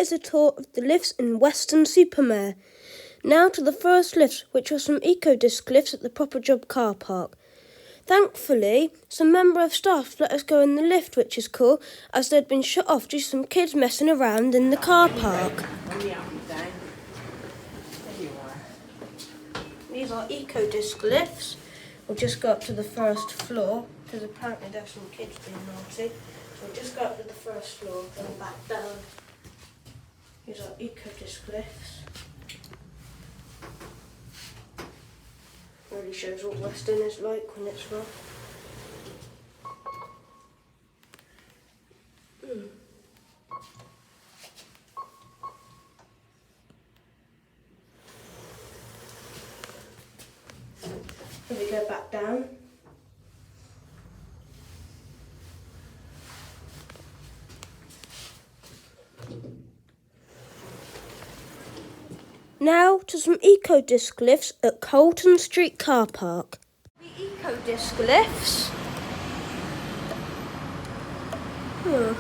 is a tour of the lifts in Weston-super-Mare. Now to the first lifts, which are some eco-disc lifts at the Proper Job car park. Thankfully, some member of staff let us go in the lift, which is cool, as they'd been shut off due to some kids messing around in the car park. These are eco-disc lifts. We'll just go up to the first floor, because apparently there's some kids being naughty. So we'll just go up to the first floor, then back down. These are eco-disc lifts. Really shows what Weston is like when it's rough. Then we go back down. Now to some eco-disc lifts at Colton Street car park. The eco-disc lifts. Yeah,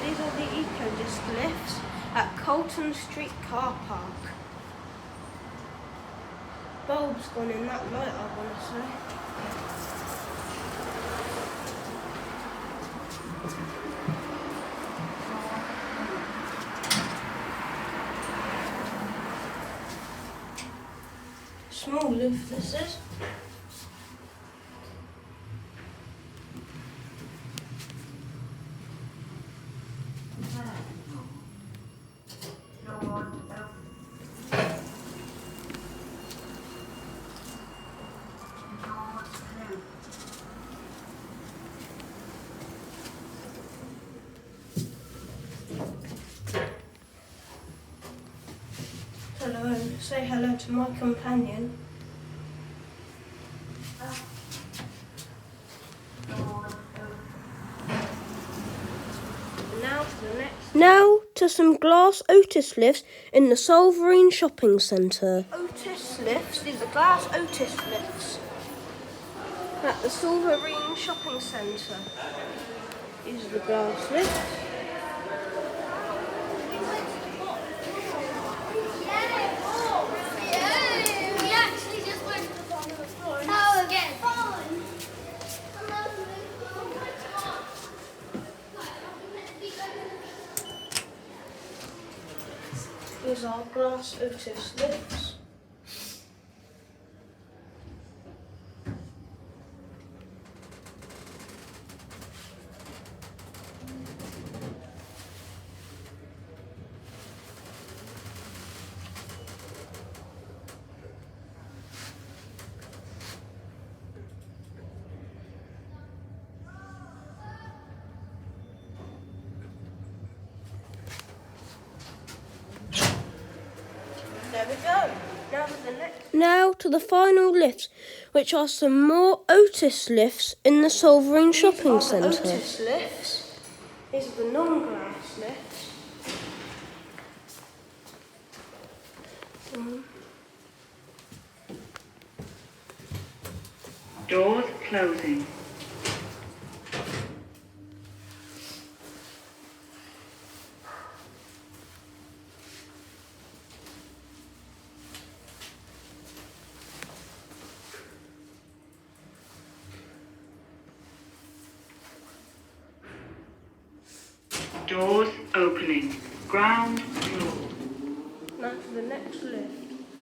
these are the eco-disc lifts at Colton Street car park. Bulb's gone in that light, I want to say. Small lift this is. Hello, say hello to my companion. Now to some glass Otis lifts in the Solverine shopping centre. Otis lifts, these are glass Otis lifts at the Solverine shopping centre. These are the glass lifts. These are glass Otis lifts. There we go. Now to the final lifts, which are some more Otis lifts in the Solverine shopping centre. Otis lifts. These are the non-glass lifts. Doors closing. Doors opening. Ground floor. Now to the next lift.